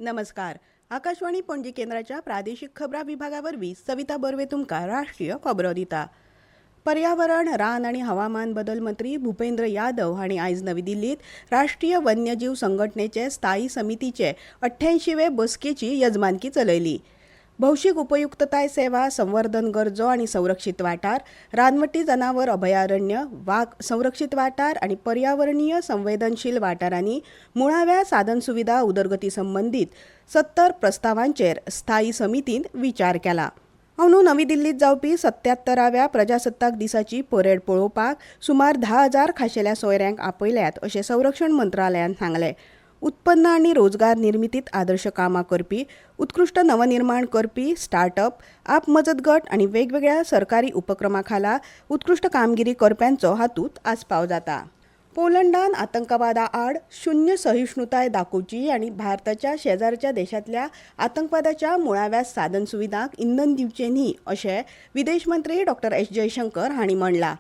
नमस्कार. आकाशवाणी पणजी केंद्राच्या प्रादेशिक खबरां विभागावरवीं सविता बर्वे तुमकां राष्ट्रीय खबरो दिता. पर्यावरण, रान आनी हवामान बदल मंत्री भूपेंद्र यादव हांणी आयज नवी दिल्लीत राष्ट्रीय वन्यजीव संघटनेचे स्थायी समितीचे 88वे बसकेची यजमानकी चलयली. भौशीक उपयुक्तताय सेवा, संवर्धन गरजो आनी संरक्षीत वाठार, रानवटी जनावर अभयारण्य, वाघ संरक्षीत वाठार आनी पर्यावरणीय संवेदनशील वाठारांनी मुळाव्या साधनसुविधा उदरगती संबंधीत 70 प्रस्तावांचेर स्थायी समितीन विचार केला. अंदू नवी दिल्लीत जावपी 77व्या प्रजासत्ताक दिसाची परेड पळोवपाक सुमार 10,000 खाशेल्या सोयऱ्यांक आपयल्यात अशें संरक्षण मंत्रालयान सांगलें. उत्पन्न आनी रोजगार निर्मितीत आदर्श कामां करपी, उत्कृष्ट नवनिर्माण करपी, स्टार्टअप, आपमजत गट आनी वेगवेगळ्या सरकारी उपक्रमां खाला उत्कृष्ट कामगिरी करप्यांचो हातूंत आस्पाव जाता. पोलंडान आतंकवादा आड शून्य सहिष्णुताय दाखोवची आनी भारताच्या शेजारच्या देशांतल्या आतंकवादाच्या मुळाव्या साधनसुविधांक इंधन दिवचें न्ही अशें विदेश मंत्री डॉ. एस. जयशंकर हांणी म्हणलां.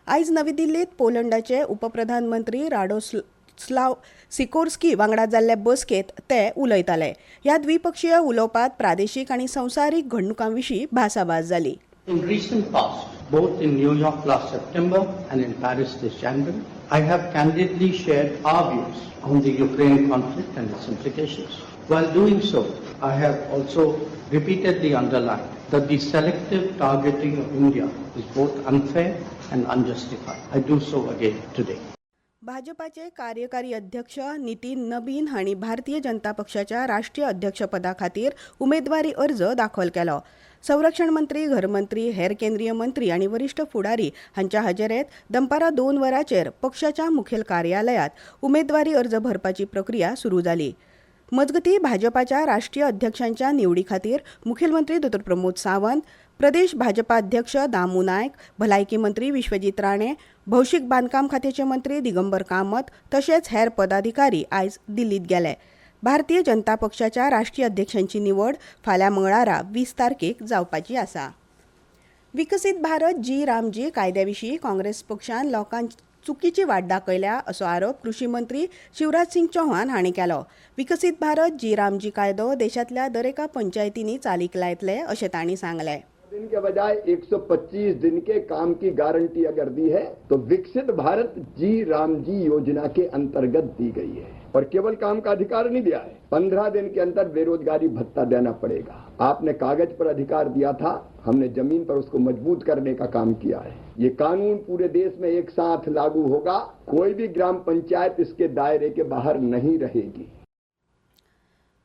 आयज नवी दिल्लीत पोलंडाचे उपप्रधानमंत्री राडोस्लाव सिकोर्स्की वांगडा जाल्ले बसकेत ते उलयताले. ह्या द्विपक्षीय उलोवपांत प्रादेशीक आनी संवसारीक घडणुकांविशीं भासाभास जाली. In recent past, both in New York last September and in Paris this January, I have candidly shared our views on the Ukraine conflict and its implications. While doing so, I have also repeatedly underlined that the selective targeting of India is both unfair and unjustified. I do so again today. भाजपाचे कार्यकारी अध्यक्ष नितीन नबीन हांणी भारतीय जनता पक्षाच्या राष्ट्रीय अध्यक्षपदा खातीर उमेदवारी अर्ज दाखल केलो. संरक्षण मंत्री, घरमंत्री, हेर केंद्रीय मंत्री आनी वरिष्ठ फुडारी हांच्या हाजेरेंत दनपारां 2 वरांचेर पक्षाच्या मुखेल कार्यालयात उमेदवारी अर्ज भरपाची प्रक्रिया सुरू जाली. मजगतीं भाजपाच्या राष्ट्रीय अध्यक्षांच्या निवडी खातीर मुखेलमंत्री डॉ. प्रमोद सावंत, प्रदेश भाजपा अध्यक्ष दामू नायक, भलायकी मंत्री विश्वजीत राणे, भौशीक बांदकाम खात्याचे मंत्री दिगंबर कामत तशेंच हेर पदाधिकारी आयज दिल्लीत गेले. भारतीय जनता पक्षाच्या राष्ट्रीय अध्यक्षांची निवड फाल्यां मंगळारा 20 तारखेक जावपाची आसा. विकसीत भारत जी रामजी कायद्याविशीं काँग्रेस पक्षान लोकांक चुकीची वाट दाखयल्या असो आरोप कृषी मंत्री शिवराज सिंग चौहान हांणी केलो. विकसीत भारत जी रामजी कायदो देशांतल्या दरेका पंचायतींनी चालीक लायतले अशें तांणी सांगलें. दिन के बजाय 125 दिन के काम की गारंटी अगर दी है तो विकसित भारत जी राम जी योजना के अंतर्गत दी गई है और केवल काम का अधिकार नहीं दिया है. 15 दिन के अंदर बेरोजगारी भत्ता देना पड़ेगा. आपने कागज पर अधिकार दिया था, हमने जमीन पर उसको मजबूत करने का काम किया है. ये कानून पूरे देश में एक साथ लागू होगा. कोई भी ग्राम पंचायत इसके दायरे के बाहर नहीं रहेगी.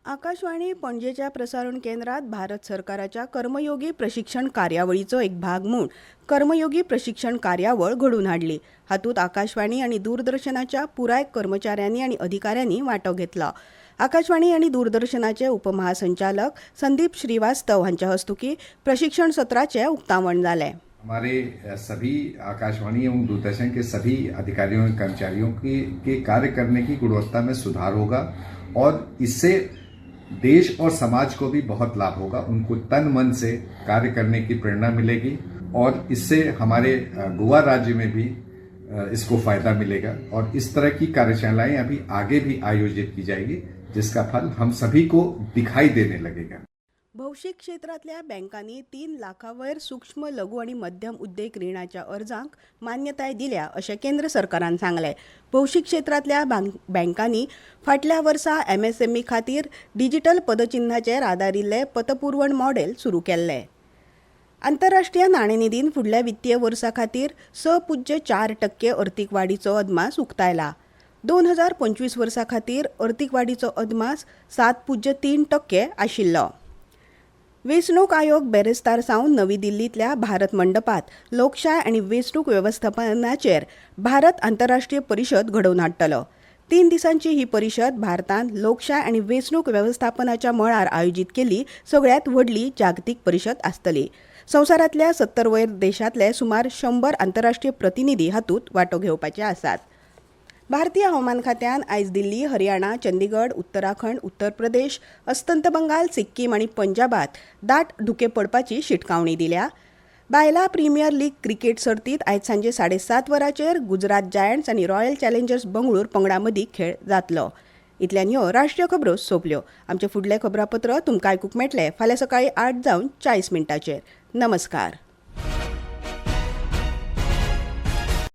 आकाशवाणी पणजेच्या प्रसारण केंद्रात भारत सरकाराच्या कर्मयोगी प्रशिक्षण कार्यावळीचो एक भाग म्हूण कर्मयोगी प्रशिक्षण कार्यावळ घडोवन हाडली. हातूंत आकाशवाणी आनी दूरदर्शनाच्या पुराय कर्मचाऱ्यांनी आनी अधिकाऱ्यांनी वांटो घेतलो. आकाशवाणी आनी दूरदर्शनाचे उपमहासंचालक संदीप श्रीवास्तव हांच्या हस्तुकीं प्रशिक्षण सत्राचे उक्तावण जालें. हमारे सभी आकाशवाणी एवं दूरदर्शन के सभी अधिकारियों और कर्मचारियों के कार्य करने की गुणवत्ता में सुधार होगा और इससे देश और समाज को भी बहुत लाभ होगा. उनको तन मन से कार्य करने की प्रेरणा मिलेगी और इससे हमारे गोवा राज्य में भी इसको फायदा मिलेगा और इस तरह की कार्यशालाएं अभी आगे भी आयोजित की जाएगी जिसका फल हम सभी को दिखाई देने लगेगा. भौशीक क्षेत्रातल्या बँकांनी 3 लाखांवयर सूक्ष्म, लघु आनी मध्यम उद्देग रिणाच्या अर्जांक मान्यताय दिल्या अशें केंद्र सरकारान सांगलें. भौशीक क्षेत्रातल्या बँकांनी फाटल्या वर्सा MSME खातीर डिजिटल पदचिन्हाचेर आदारिल्ले पतपुरवण मॉडेल सुरू केल्ले. आंतरराष्ट्रीय नाणेनिधीन फुडल्या वित्तीय वर्सा खातीर 6.4% अर्थीक वाडीचो अदमास उक्तायला. 2025 वर्सा खातीर अर्थीक वाडीचो अदमास 7.3% आशिल्लो. वेंचणूक आयोग बेरेस्तार सावन नवी दिल्लींतल्या भारत मंडपात लोकशाय आनी वेंचणूक वेवस्थापनाचेर भारत आंतरराष्ट्रीय परिशद घडोवन हाडटलो. 3 दिसांची ही परिशद भारतान लोकशाय आनी वेंचणूक वेवस्थापनाच्या मळार आयोजीत केल्ली सगळ्यांत व्हडली जागतीक परिशद आसतली. संवसारांतल्या 70 वयर देशांतले सुमार 100 आंतरराष्ट्रीय प्रतिनिधी हातूंत वांटो घेवपाचे आसात. भारतीय हवामान खात्यान आयज दिल्ली, हरियाणा, चंदीगड, उत्तराखंड, उत्तर प्रदेश, अस्तंत बंगाल, सिक्कीम आनी पंजाबात दाट धुके पडपाची शिटकावणी दिल्या. बायला प्रीमियर लीग क्रिकेट सर्तीत आयज सांजे 7:30 वरांचेर गुजरात जायंट्स आनी रॉयल चॅलेंजर्स बंगळूर पंगडा मदीं खेळ जातलो. इतल्यान ह्यो राष्ट्रीय खबरो सोंपल्यो. आमचे फुडले खबरापत्र तुमकां आयकूंक मेळटलें फाल्यां सकाळीं 8:40 नमस्कार.